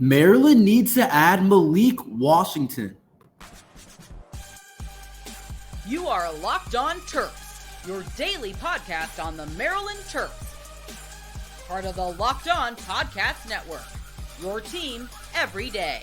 Maryland needs to add Malik Washington. You are Locked On Terps, your daily podcast on the Maryland Terps. Part of the Locked On Podcast Network, your team every day.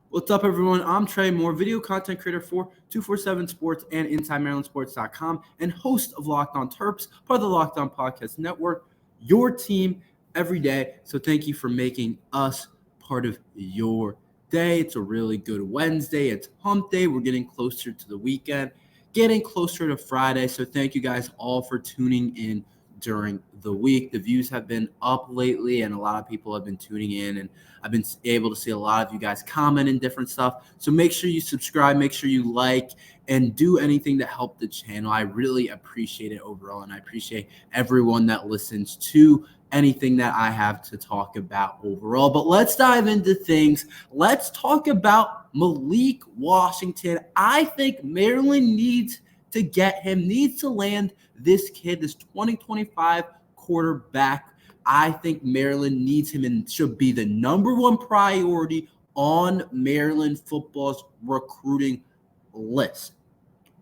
What's up, everyone? I'm Tre Moore, video content creator for 247 Sports and InsideMarylandSports.com, and host of Locked On Terps, part of the Locked On Podcast Network, your team every day. So thank you for making us part of your day. It's a really good Wednesday. It's hump day. We're getting closer to the weekend, getting closer to Friday. So thank you guys all for tuning in during the week. The views have been up lately, and a lot of people have been tuning in, and I've been able to see a lot of you guys comment and different stuff. So make sure you subscribe, make sure you like, and do anything to help the channel. I really appreciate it overall, and I appreciate everyone that listens to anything that I have to talk about overall. But let's dive into things. Let's talk about Malik Washington. I think Maryland needs to get him, needs to land this kid, this 2025 quarterback. I think Maryland needs him and should be the number one priority on Maryland football's recruiting list.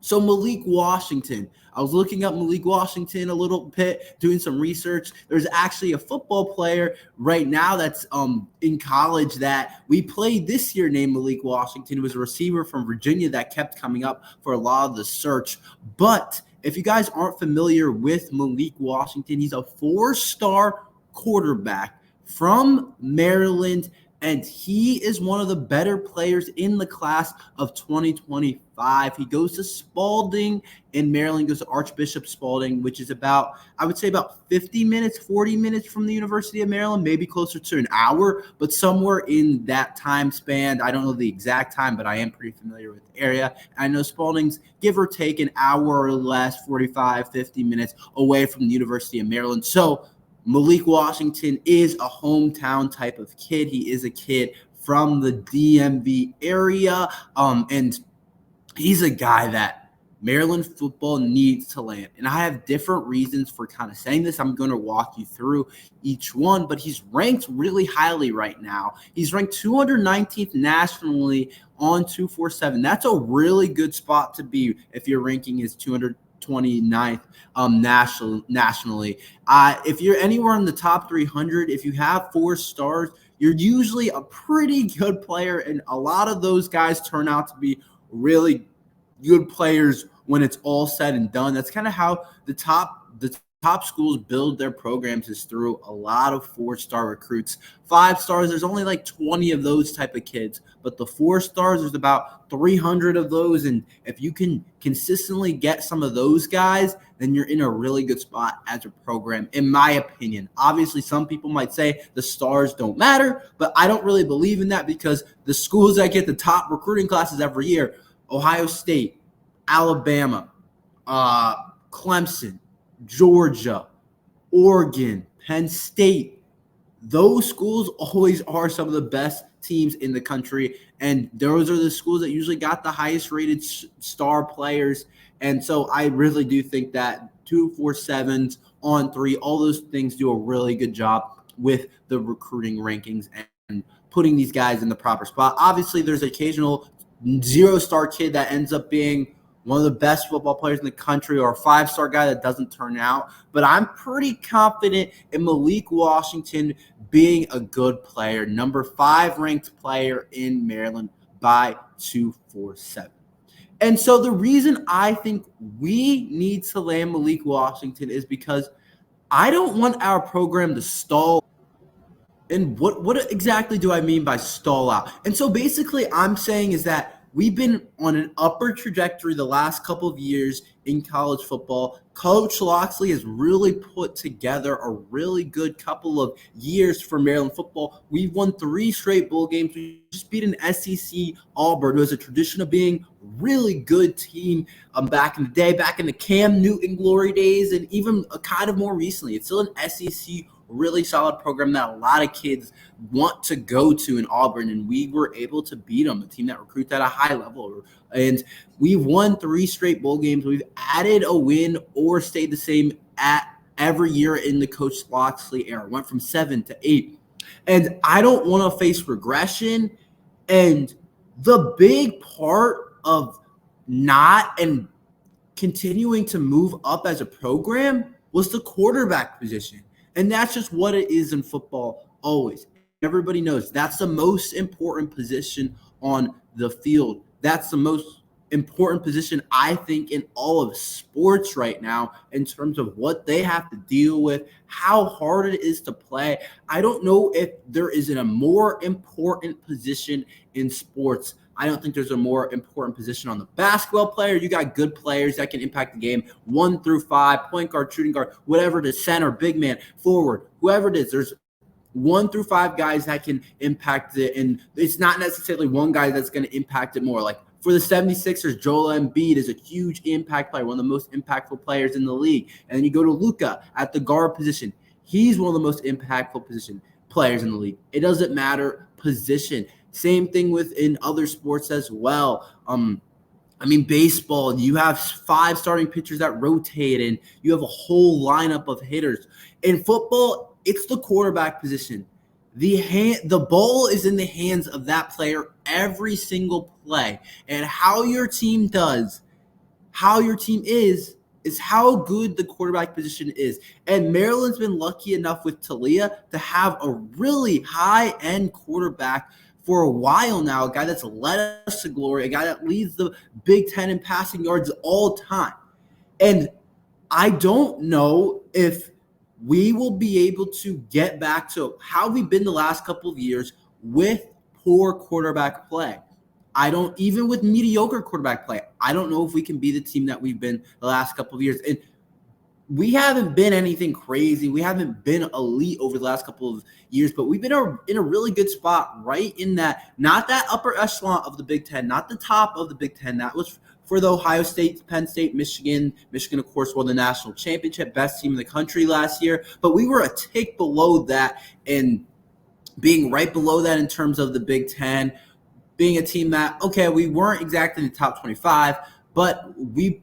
So Malik Washington, I was looking up Malik Washington a little bit, doing some research. There's actually a football player right now that's in college that we played this year named Malik Washington. He was a receiver from Virginia that kept coming up for a lot of the search. But if you guys aren't familiar with Malik Washington, he's a 4-star quarterback from Maryland, and he is one of the better players in the class of 2025. He goes to Spalding in Maryland, goes to Archbishop Spalding, which is about, I would say about 50 minutes, 40 minutes from the University of Maryland, maybe closer to an hour, but somewhere in that time span. I don't know the exact time, but I am pretty familiar with the area. I know Spalding's give or take an hour or less, 45, 50 minutes away from the University of Maryland. So Malik Washington is a hometown type of kid. He is a kid from the DMV area, and he's a guy that Maryland football needs to land. And I have different reasons for kind of saying this. I'm going to walk you through each one, but he's ranked really highly right now. He's ranked 219th nationally on 247. That's a really good spot to be if your ranking is 229th nationally. If you're anywhere in the top 300, if you have 4 stars, you're usually a pretty good player, and a lot of those guys turn out to be really good players when it's all said and done. That's kind of how the top schools build their programs, is through a lot of 4-star recruits. 5 stars, there's only like 20 of those type of kids, but the 4 stars, there's about 300 of those, and if you can consistently get some of those guys, then you're in a really good spot as a program, in my opinion. Obviously, some people might say the stars don't matter, but I don't really believe in that, because the schools that get the top recruiting classes every year, Ohio State, Alabama, Clemson, Georgia, Oregon, Penn State, those schools always are some of the best teams in the country, and those are the schools that usually got the highest rated star players. And so I really do think that 247s on 3, all those things do a really good job with the recruiting rankings and putting these guys in the proper spot. Obviously, there's an occasional 0-star kid that ends up being one of the best football players in the country, or a 5-star guy that doesn't turn out. But I'm pretty confident in Malik Washington being a good player, number 5 ranked player in Maryland by 247. And so the reason I think we need to land Malik Washington is because I don't want our program to stall. And what exactly do I mean by stall out? And so basically I'm saying is that we've been on an upward trajectory the last couple of years in college football. Coach Loxley has really put together a really good couple of years for Maryland football. We've won 3 straight bowl games. We just beat an SEC Auburn, who has a tradition of being a really good team back in the day, back in the Cam Newton glory days, and even kind of more recently. It's still an SEC really solid program that a lot of kids want to go to in Auburn, and we were able to beat them, a team that recruits at a high level. And we've won 3 straight bowl games. We've added a win or stayed the same at every year in the Coach Loxley era. Went from 7 to 8 And I don't want to face regression. And the big part of not and continuing to move up as a program was the quarterback position. And that's just what it is in football always. Everybody knows that's the most important position on the field. That's the most important position, I think, in all of sports right now in terms of what they have to deal with, how hard it is to play. I don't know if there is a more important position in sports. I don't think there's a more important position on the basketball player. You got good players that can impact the game 1 through 5, point guard, shooting guard, whatever it is, center, big man, forward, whoever it is. There's 1 through 5 guys that can impact it, and it's not necessarily one guy that's going to impact it more. Like for the 76ers, Joel Embiid is a huge impact player, one of the most impactful players in the league. And then you go to Luka at the guard position. He's one of the most impactful players in the league. It doesn't matter position. Same thing within other sports as well. Baseball, you have 5 starting pitchers that rotate, and you have a whole lineup of hitters. In football, it's the quarterback position. The ball is in the hands of that player every single play. And how your team is how good the quarterback position is. And Maryland's been lucky enough with Talia to have a really high-end quarterback for a while now, a guy that's led us to glory, a guy that leads the Big Ten in passing yards all time. And I don't know if we will be able to get back to how we've been the last couple of years with poor quarterback play. Even with mediocre quarterback play, I don't know if we can be the team that we've been the last couple of years. And we haven't been anything crazy. We haven't been elite over the last couple of years, but we've been in a really good spot right in that, not that upper echelon of the Big Ten, not the top of the Big Ten. That was for the Ohio State, Penn State, Michigan. Michigan, of course, won the national championship, best team in the country last year. But we were a tick below that, and being right below that in terms of the Big Ten, being a team that, okay, we weren't exactly in the top 25, but we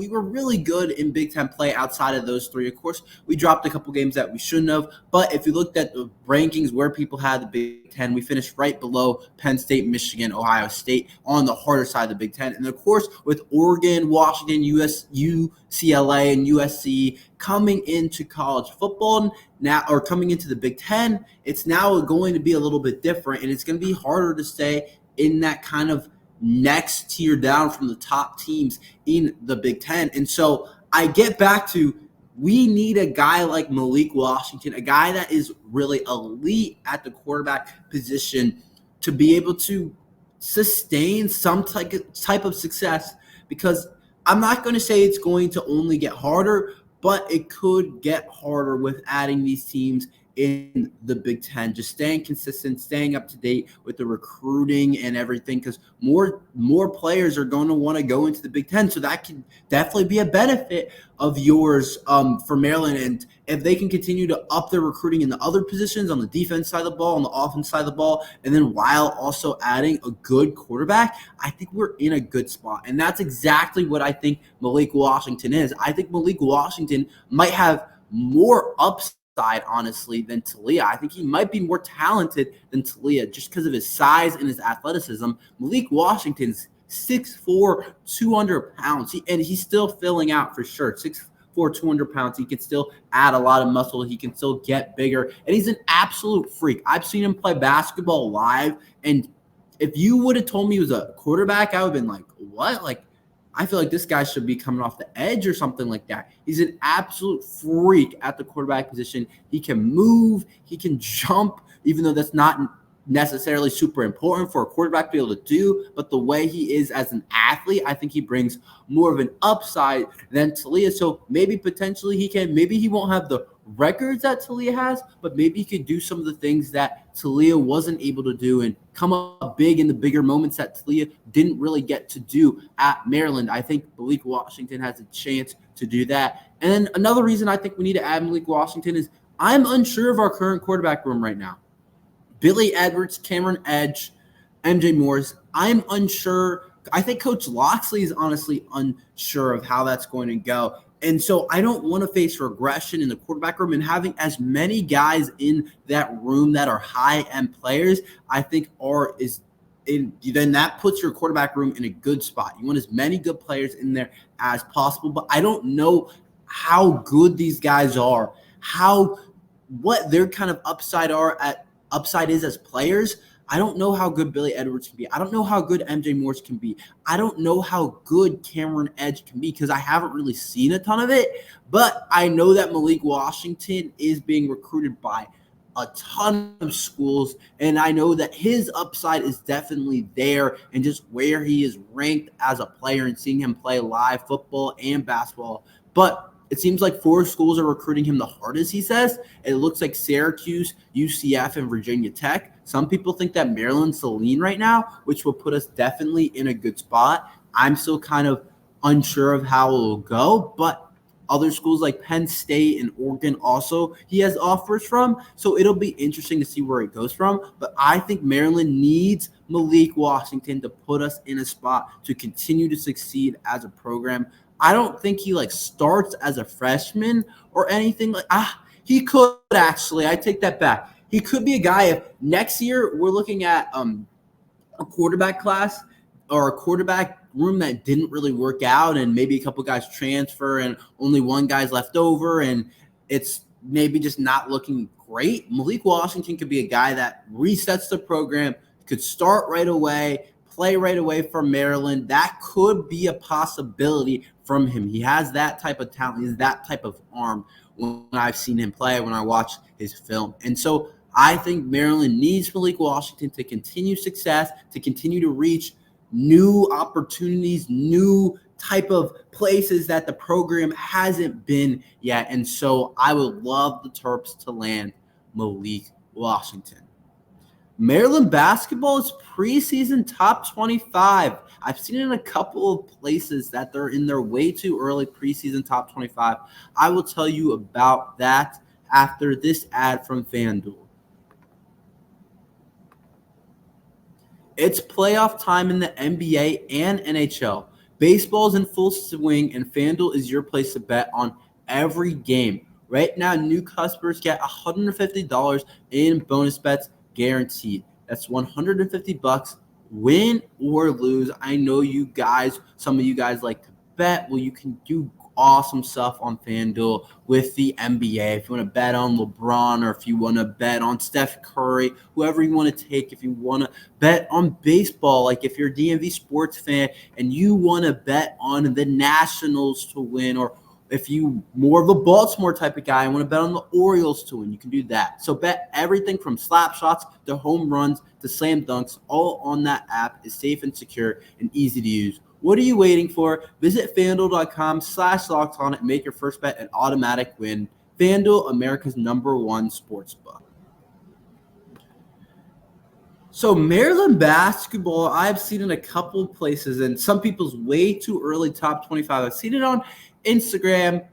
were really good in Big Ten play outside of those 3. Of course, we dropped a couple games that we shouldn't have. But if you looked at the rankings where people had the Big Ten, we finished right below Penn State, Michigan, Ohio State on the harder side of the Big Ten. And, of course, with Oregon, Washington, UCLA, and USC coming into college football now, or coming into the Big Ten, it's now going to be a little bit different, and it's going to be harder to stay in that kind of next tier down from the top teams in the Big Ten. And so I get back to, we need a guy like Malik Washington, a guy that is really elite at the quarterback position to be able to sustain some type of success, because I'm not going to say it's going to only get harder, but it could get harder with adding these teams in the Big Ten, just staying consistent, staying up to date with the recruiting and everything, because more players are going to want to go into the Big Ten. So that can definitely be a benefit of yours for Maryland. And if they can continue to up their recruiting in the other positions on the defense side of the ball, on the offense side of the ball, and then while also adding a good quarterback, I think we're in a good spot. And that's exactly what I think Malik Washington is. I think Malik Washington might have more upside, honestly, than Talia. I think he might be more talented than Talia just because of his size and his athleticism. Malik Washington's 6'4", 200 pounds, and he's still filling out for sure. 6'4", 200 pounds. He can still add a lot of muscle. He can still get bigger, and he's an absolute freak. I've seen him play basketball live, and if you would have told me he was a quarterback, I would have been like, what? Like, I feel like this guy should be coming off the edge or something like that. He's an absolute freak at the quarterback position. He can move. He can jump, even though that's not necessarily super important for a quarterback to be able to do. But the way he is as an athlete, I think he brings more of an upside than Talia. So maybe potentially maybe he won't have the records that Talia has, but maybe he could do some of the things that Talia wasn't able to do and come up big in the bigger moments that Talia didn't really get to do at Maryland. I think Malik Washington has a chance to do that. And then another reason I think we need to add Malik Washington is I'm unsure of our current quarterback room right now. Billy Edwards, Cameron Edge, MJ Morris, I'm unsure. I think Coach Loxley is honestly unsure of how that's going to go. And so I don't want to face regression in the quarterback room, and having as many guys in that room that are high-end players, I think then that puts your quarterback room in a good spot. You want as many good players in there as possible, but I don't know how good these guys are, what their kind of upside is as players. I don't know how good Billy Edwards can be. I don't know how good MJ Morse can be. I don't know how good Cameron Edge can be because I haven't really seen a ton of it. But I know that Malik Washington is being recruited by a ton of schools, and I know that his upside is definitely there, and just where he is ranked as a player and seeing him play live football and basketball. But it seems like 4 schools are recruiting him the hardest, he says. It looks like Syracuse, UCF, and Virginia Tech. Some people think that Maryland's the lean right now, which will put us definitely in a good spot. I'm still kind of unsure of how it will go, but other schools like Penn State and Oregon also he has offers from. So it'll be interesting to see where it goes from. But I think Maryland needs Malik Washington to put us in a spot to continue to succeed as a program. I don't think he starts as a freshman or anything he could actually. I take that back. He could be a guy if next year we're looking at a quarterback class or a quarterback room that didn't really work out, and maybe a couple guys transfer and only one guy's left over, and it's maybe just not looking great. Malik Washington could be a guy that resets the program, could start right away, play right away for Maryland. That could be a possibility from him. He has that type of talent. He has that type of arm when I've seen him play, when I watch his film. And so I think Maryland needs Malik Washington to continue success, to continue to reach new opportunities, new type of places that the program hasn't been yet. And so I would love the Terps to land Malik Washington. Maryland basketball is preseason top 25. I've seen it in a couple of places that they're in their way too early preseason top 25. I will tell you about that after this ad from FanDuel. It's playoff time in the NBA and NHL. Baseball is in full swing, and FanDuel is your place to bet on every game. Right now, new customers get $150 in bonus bets guaranteed. That's $150, win or lose. I know some of you guys like to bet. Well, you can do awesome stuff on FanDuel with the NBA. If you want to bet on LeBron, or if you want to bet on Steph Curry, whoever you want to take, if you want to bet on baseball, like if you're a DMV sports fan and you want to bet on the Nationals to win, or if you more of a Baltimore type of guy and want to bet on the Orioles to win, you can do that. So bet everything from slap shots to home runs to slam dunks, all on that app. Is safe and secure and easy to use. What are you waiting for? Visit FanDuel.com/lockedon and make your first bet an automatic win. FanDuel, America's #1 sportsbook. So Maryland basketball, I've seen it a couple of places, and some people's way too early top 25. I've seen it on Instagram,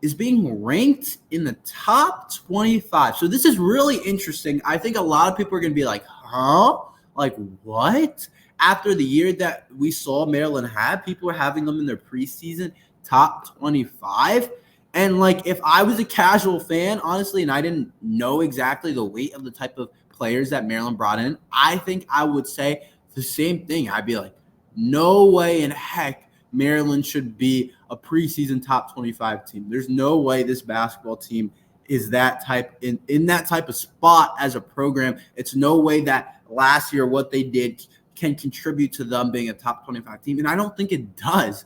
is being ranked in the top 25. So this is really interesting. I think a lot of people are going to be like, huh? Like what? After the year that we saw Maryland have, people are having them in their preseason top 25. And if I was a casual fan, honestly, and I didn't know exactly the weight of the type of players that Maryland brought in, I think I would say the same thing. I'd be like, no way in heck Maryland should be a preseason top 25 team. There's no way this basketball team is that type in that type of spot as a program. It's no way that last year what they did can contribute to them being a top 25 team. And I don't think it does.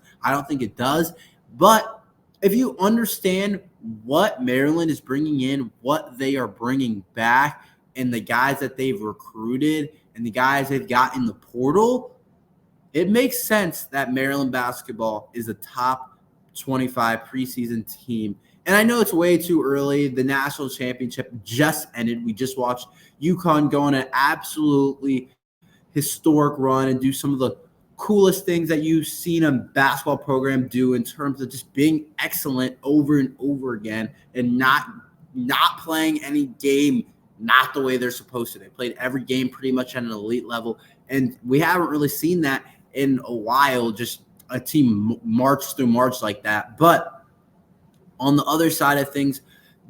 But if you understand what Maryland is bringing in, what they are bringing back, and the guys that they've recruited and the guys they've got in the portal, it makes sense that Maryland basketball is a top 25 preseason team. And I know it's way too early. The national championship just ended. We just watched UConn go on an absolutely historic run and do some of the coolest things that you've seen a basketball program do in terms of just being excellent over and over again and not playing any game not the way they're supposed to. They played every game pretty much at an elite level, and we haven't really seen that in a while, just a team march through March like that. But On the other side of things,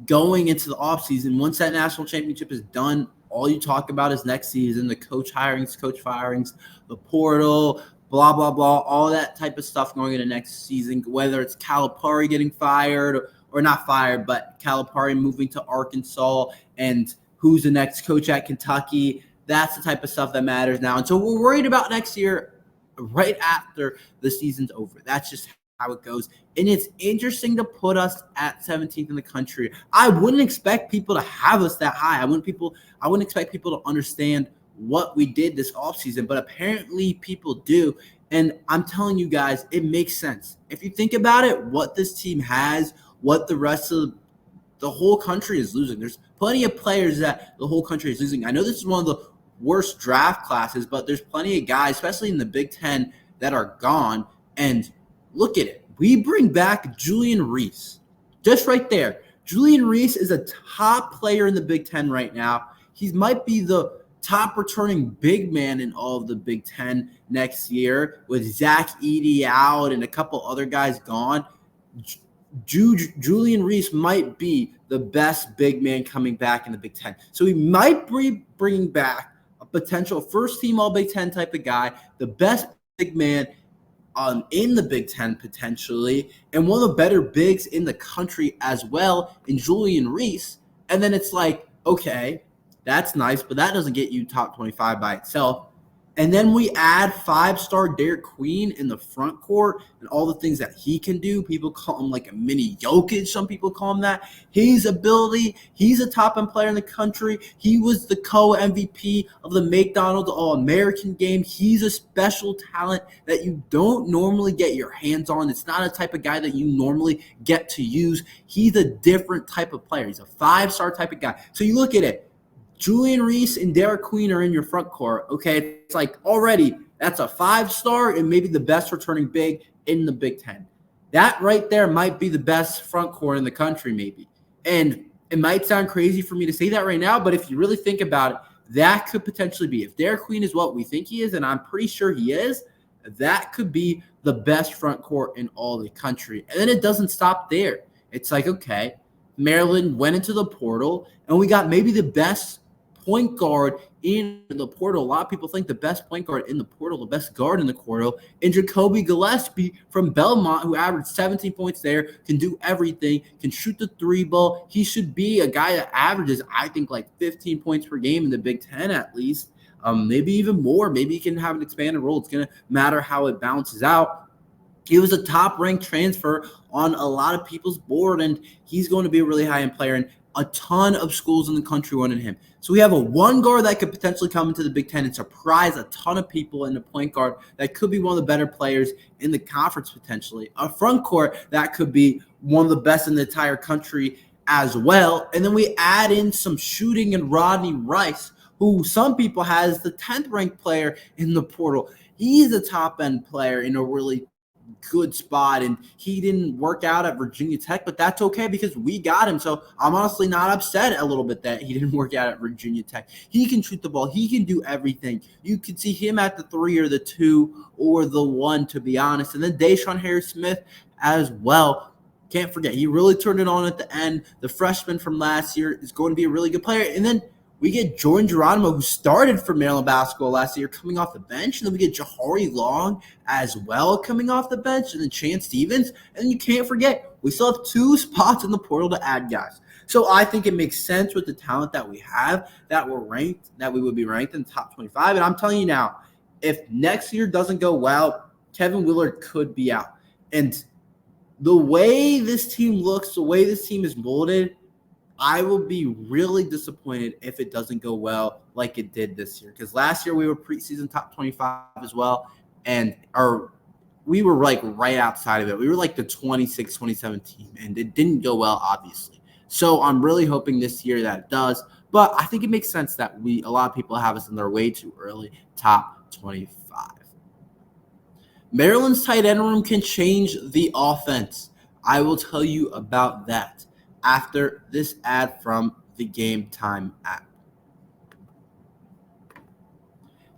going into the offseason, once that national championship is done, all you talk about is next season, the coach hirings, coach firings, the portal, blah, blah, blah, all that type of stuff going into next season, whether it's Calipari getting fired or not fired, but Calipari moving to Arkansas and who's the next coach at Kentucky. That's the type of stuff that matters now. And so we're worried about next year right after the season's over. That's just how it goes. And it's interesting to put us at 17th in the country. I wouldn't expect people to have us that high. I wouldn't expect people to understand what we did this offseason, but apparently people do. And I'm telling you guys, it makes sense. If you think about it, what this team has, what the rest of the whole country is losing. There's plenty of players that the whole country is losing. I know this is one of the worst draft classes, but there's plenty of guys, especially in the Big Ten, that are gone. And look at it. We bring back Julian Reese. Just right there. Julian Reese is a top player in the Big Ten right now. He might be the top returning big man in all of the Big Ten next year with Zach Edey out and a couple other guys gone. Julian Reese might be the best big man coming back in the Big Ten. So he might be bringing back a potential first-team All-Big Ten type of guy, the best big man in the Big Ten potentially, and one of the better bigs in the country as well in Julian Reese. And then it's like, okay, that's nice, but that doesn't get you top 25 by itself. And then we add five-star Derek Queen in the front court and all the things that he can do. People call him like a mini Jokic. Some people call him that. His ability, he's a top-end player in the country. He was the co-MVP of the McDonald's All-American game. He's a special talent that you don't normally get your hands on. It's not a type of guy that you normally get to use. He's a different type of player. He's a five-star type of guy. So you look at it. Julian Reese and Derek Queen are in your front court, okay? It's like already that's a five-star and maybe the best returning big in the Big Ten. That right there might be the best front court in the country maybe. And it might sound crazy for me to say that right now, but if you really think about it, that could potentially be. If Derek Queen is what we think he is, and I'm pretty sure he is, that could be the best front court in all the country. And then it doesn't stop there. It's like, okay, Maryland went into the portal, and we got maybe the best point guard in the portal. A lot of people think the best point guard in the portal, the best guard in the portal, and Jacoby Gillespie from Belmont, who averaged 17 points there, can do everything, can shoot the three ball. He should be a guy that averages, I think, like 15 points per game in the Big Ten at least, maybe even more. Maybe he can have an expanded role. It's going to matter how it bounces out. He was a top-ranked transfer on a lot of people's board, and he's going to be a really high-end player, and a ton of schools in the country wanted him. So we have a one guard that could potentially come into the Big Ten and surprise a ton of people in the point guard that could be one of the better players in the conference potentially. A front court that could be one of the best in the entire country as well. And then we add in some shooting and Rodney Rice, who some people has the 10th ranked player in the portal. He's a top-end player in a really good spot, and he didn't work out at Virginia Tech, but that's okay because we got him. So I'm honestly not upset a little bit that he didn't work out at Virginia Tech. He can shoot the ball. He can do everything. You could see him at the 3 or the 2 or the 1, to be honest. And then Deshaun Harris-Smith as well. Can't forget, he really turned it on at the end. The freshman from last year is going to be a really good player. And then we get Jordan Geronimo, who started for Maryland basketball last year, coming off the bench. And then we get Jahari Long as well coming off the bench. And then Chance Stevens. And you can't forget, we still have 2 spots in the portal to add guys. So I think it makes sense with the talent that we have, that we're ranked, that we would be ranked in the top 25. And I'm telling you now, if next year doesn't go well, Kevin Willard could be out. And the way this team looks, the way this team is molded, I will be really disappointed if it doesn't go well like it did this year. Because last year we were preseason top 25 as well, and we were like right outside of it. We were like the 26, 27 team, and it didn't go well, obviously. So I'm really hoping this year that it does. But I think it makes sense that a lot of people have us in their way too early, top 25. Maryland's tight end room can change the offense. I will tell you about that after this ad from the Gametime app.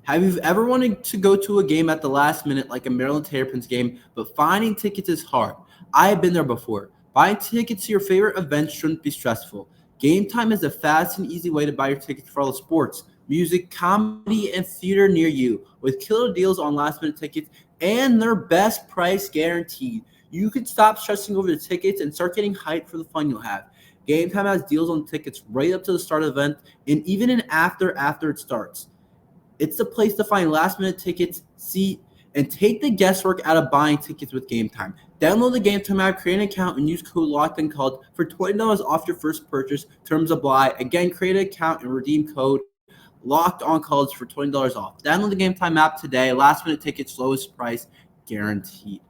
Have you ever wanted to go to a game at the last minute like a Maryland Terrapins game, but finding tickets is hard? I have been there before. Buying tickets to your favorite events shouldn't be stressful. Gametime is a fast and easy way to buy your tickets for all the sports, music, comedy, and theater near you, with killer deals on last-minute tickets and their best price guaranteed. You can stop stressing over the tickets and start getting hyped for the fun you'll have. Gametime has deals on tickets right up to the start of the event and even in after it starts. It's the place to find last-minute tickets, see, and take the guesswork out of buying tickets with Gametime. Download the Gametime app, create an account, and use code LOCKEDONCOLLEGE for $20 off your first purchase. Terms apply. Again, create an account and redeem code LOCKEDONCOLLEGE for $20 off. Download the Gametime app today. Last-minute tickets, lowest price guaranteed.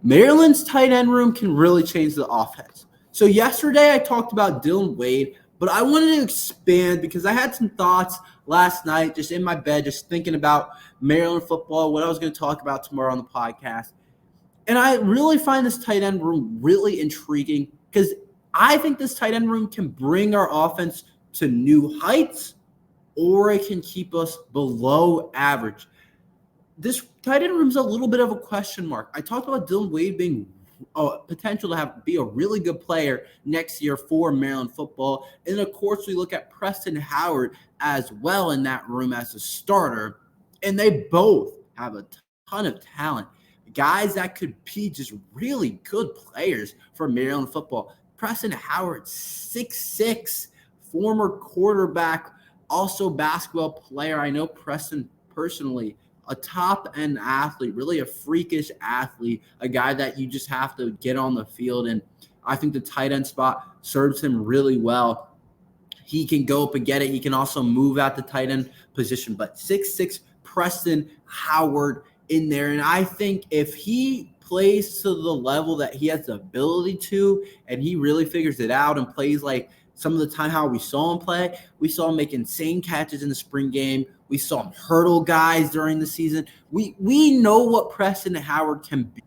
Maryland's tight end room can really change the offense. So yesterday I talked about Dillon Wade, but I wanted to expand because I had some thoughts last night just in my bed, just thinking about Maryland football, what I was going to talk about tomorrow on the podcast. And I really find this tight end room really intriguing because I think this tight end room can bring our offense to new heights or it can keep us below average. This tight end room is a little bit of a question mark. I talked about Dillon Wade being potential to be a really good player next year for Maryland football. And, of course, we look at Preston Howard as well in that room as a starter. And they both have a ton of talent. Guys that could be just really good players for Maryland football. Preston Howard, 6'6", former quarterback, also basketball player. I know Preston personally. A top-end athlete, really a freakish athlete, a guy that you just have to get on the field. And I think the tight end spot serves him really well. He can go up and get it. He can also move at the tight end position. But 6'6", Preston Howard in there. And I think if he plays to the level that he has the ability to, and he really figures it out and plays like some of the time how we saw him play, we saw him make insane catches in the spring game. We saw him hurdle guys during the season. We know what Preston Howard can be.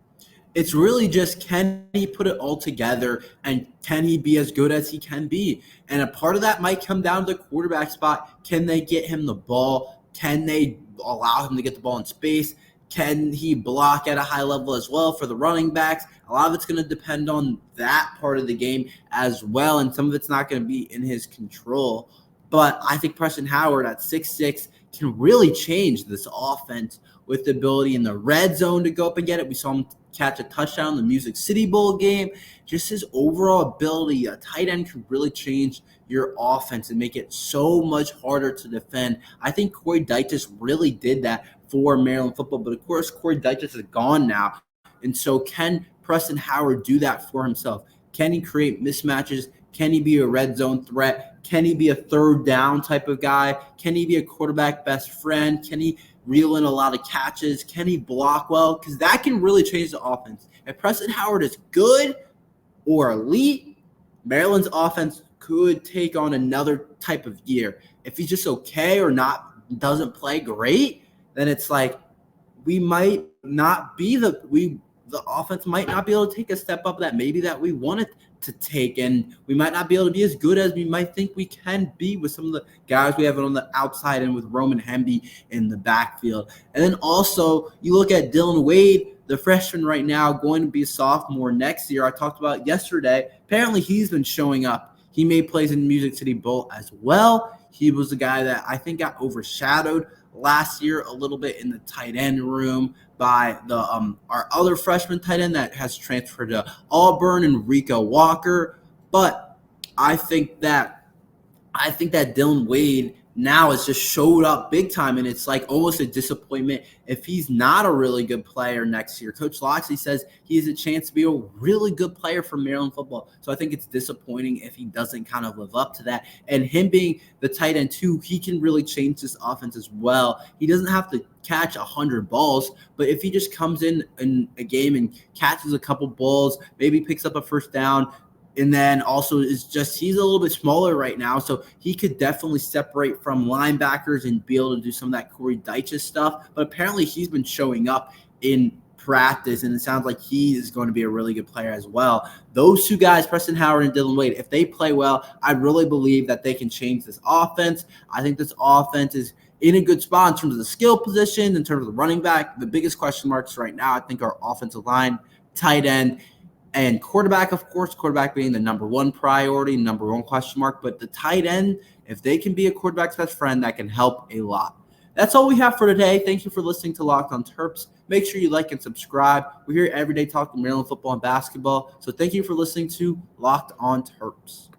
It's really just, can he put it all together and can he be as good as he can be? And a part of that might come down to the quarterback spot. Can they get him the ball? Can they allow him to get the ball in space? Can he block at a high level as well for the running backs? A lot of it's going to depend on that part of the game as well, and some of it's not going to be in his control. But I think Preston Howard at 6'6" can really change this offense with the ability in the red zone to go up and get it. We saw him catch a touchdown in the Music City Bowl game. Just his overall ability, a tight end can really change your offense and make it so much harder to defend. I think Corey Dyches really did that for Maryland football, but of course Corey Dyches is gone now. And so can Preston Howard do that for himself? Can he create mismatches? Can he be a red zone threat? Can he be a third down type of guy? Can he be a quarterback best friend? Can he reel in a lot of catches? Can he block well? Because that can really change the offense. If Preston Howard is good or elite, Maryland's offense could take on another type of year. If he's just okay or not, doesn't play great, then it's like we might not be the offense might not be able to take a step up that maybe that we wanted to take, and we might not be able to be as good as we might think we can be with some of the guys we have on the outside and with Roman Hemby in the backfield. And then also you look at Dillon Wade, the freshman right now, going to be a sophomore next year. I talked about yesterday. Apparently he's been showing up. He made plays in Music City Bowl as well. He was the guy that I think got overshadowed last year a little bit in the tight end room by the our other freshman tight end that has transferred to Auburn, and Rico Walker. But I think that Dillon Wade now has just showed up big time, and it's like almost a disappointment if he's not a really good player next year. Coach Loxley says he has a chance to be a really good player for Maryland football. So I think it's disappointing if he doesn't kind of live up to that. And him being the tight end too, he can really change this offense as well. He doesn't have to catch 100 balls, but if he just comes in a game and catches a couple balls, maybe picks up a first down, and then also he's a little bit smaller right now, so he could definitely separate from linebackers and be able to do some of that Corey Dyches stuff. But apparently he's been showing up in practice, and it sounds like he is going to be a really good player as well. Those two guys, Preston Howard and Dillon Wade, if they play well, I really believe that they can change this offense. I think this offense is in a good spot in terms of the skill position, in terms of the running back. The biggest question marks right now, I think, are offensive line, tight end, And quarterback, of course, quarterback being the number one priority, number one question mark. But the tight end, if they can be a quarterback's best friend, that can help a lot. That's all we have for today. Thank you for listening to Locked on Terps. Make sure you like and subscribe. We're here every day talking Maryland football and basketball. So thank you for listening to Locked on Terps.